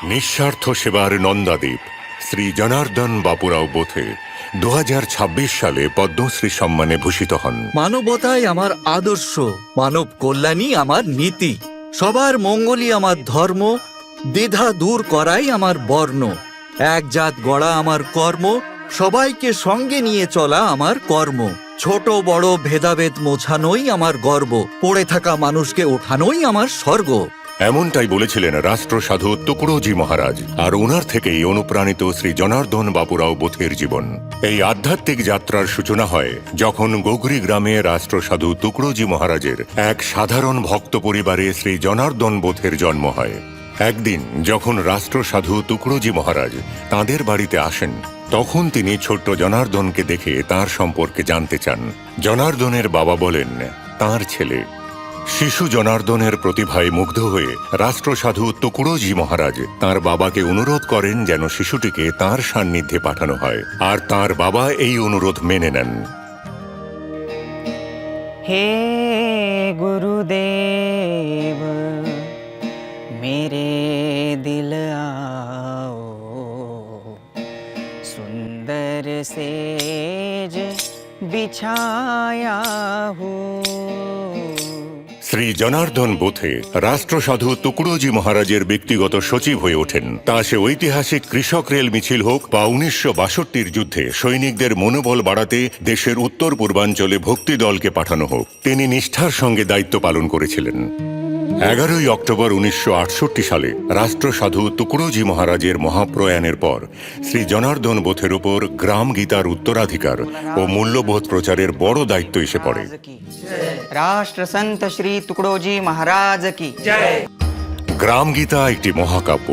নিঃস্বার্থ সেবার নন্দাদীপ শ্রী জনার্দন বাপুরাও বোথে 2026 সালে পদ্মশ্রী সম্মানে ভূষিত হন। মানবতাই আমার আদর্শ, মানব কল্যাণই আমার নীতি, সবার মঙ্গলই আমার ধর্ম, দ্বিধা দূর করাই আমার বর্ণ, এক জাত গড়া আমার কর্ম, সবাইকে সঙ্গে নিয়ে চলা আমার কর্ম, ছোট বড় ভেদাভেদ মোছানোই আমার গর্ব, পড়ে থাকা মানুষকে ওঠানোই আমার স্বর্গ। এমনটাই বলেছিলেন রাষ্ট্রসাধু তুকড়োজি মহারাজ, আর ওনার থেকেই অনুপ্রাণিত শ্রী জনার্দন বাপুরাও বোথের জীবন। এই আধ্যাত্মিক যাত্রার সূচনা হয় যখন গোগরি গ্রামে রাষ্ট্রসাধু তুকড়োজি মহারাজের এক সাধারণ ভক্ত পরিবারে শ্রী জনার্দন বোথের জন্ম হয়। একদিন যখন রাষ্ট্রসাধু তুকড়োজি মহারাজ তাঁদের বাড়িতে আসেন, তখন তিনি ছোট্ট জনার্দনকে দেখে তার সম্পর্কে জানতে চান। জনার্দনের বাবা বলেন তাঁর ছেলে। শিশু জনার্দনের প্রতিভায় মুগ্ধ হয়ে রাষ্ট্রসাধু তুকড়োজি মহারাজ তাঁর বাবাকে অনুরোধ করেন যেন শিশুটিকে তাঁর সান্নিধ্যে পাঠানো হয়, আর তাঁর বাবা এই অনুরোধ মেনে নেন। हे गुरुदेव मेरे दिल आओ, सुंदर सेज बिछाया हूँ। শ্রী জনার্দন বোথে রাষ্ট্রসাধু তুকড়োজি মহারাজের ব্যক্তিগত সচিব হয়ে ওঠেন। তা সে ঐতিহাসিক কৃষক রেল মিছিল হোক বা 1962 যুদ্ধে সৈনিকদের মনোবল বাড়াতে দেশের উত্তর পূর্বাঞ্চলে ভক্তি দলকে পাঠানো হোক, তিনি নিষ্ঠার সঙ্গে দায়িত্ব পালন করেছিলেন। 11 অক্টোবর 1968 সালে রাষ্ট্রসাধু তুকড়োজি মহারাজের মহাপ্রয়াণের পর শ্রী জনার্দন বোথের উপর গ্রাম গীতার উত্তরাধিকার ও মূল্যবোধ প্রচারের বড় দায়িত্ব এসে পড়ে। राष्ट्र संत श्री तुकडोजी महाराज की जय। গ্রাম গীতা একটি মহাকাব্য,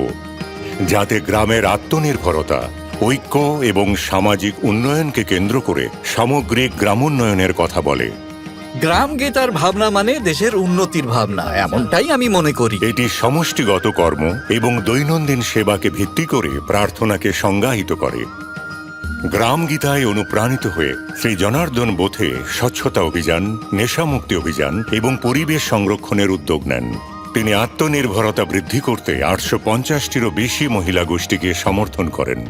যাতে গ্রামের আত্মনির্ভরতা, ঐক্য এবং সামাজিক উন্নয়নকে কেন্দ্র করে সামগ্রিক গ্রামোন্নয়নের কথা বলে। গ্রাম গীতার ভাবনা মানে দেশের উন্নতির ভাবনা, এমনটাই আমি মনে করি। এটি সমষ্টিগত কর্ম এবং দৈনন্দিন সেবাকে ভিত্তি করে প্রার্থনাকে সংজ্ঞায়িত করে। গ্রাম গীতায় অনুপ্রাণিত হয়ে শ্রী জনার্দন বোথে স্বচ্ছতা অভিযান, নেশামুক্তি অভিযান এবং পরিবেশ সংরক্ষণের উদ্যোগ নেন। তিনি আত্মনির্ভরতা বৃদ্ধি করতে 850টিরও বেশি মহিলা গোষ্ঠীকে সমর্থন করেন।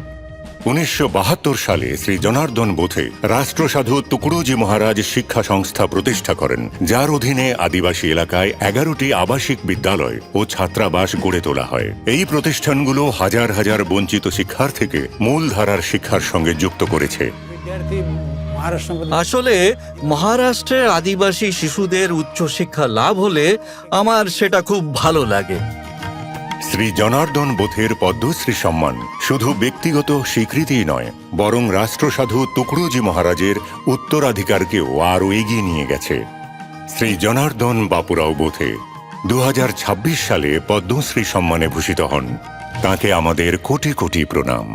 1972 সালে শ্রী জনার্দন বোথে রাষ্ট্রসাধু তুকড়োজি মহারাজ শিক্ষা সংস্থা প্রতিষ্ঠা করেন, যার অধীনে আদিবাসী এলাকায় 11টি আবাসিক বিদ্যালয় ও ছাত্রাবাস গড়ে তোলা হয়। এই প্রতিষ্ঠানগুলো হাজার হাজার বঞ্চিত শিক্ষার্থীকে মূলধারার শিক্ষার সঙ্গে যুক্ত করেছে। আসলে মহারাষ্ট্রের আদিবাসী শিশুদের উচ্চশিক্ষা লাভ হলে আমার সেটা খুব ভালো লাগে। শ্রী জনার্দন বোথের পদ্মশ্রী সম্মান শুধু ব্যক্তিগত স্বীকৃতিই নয়, বরং রাষ্ট্রসাধু তুকড়োজি মহারাজের উত্তরাধিকারকেও আরও এগিয়ে নিয়ে গেছে। শ্রী জনার্দন বাপুরাও বোথে 2026 সালে পদ্মশ্রী সম্মানে ভূষিত হন। তাঁকে আমাদের কোটি কোটি প্রণাম।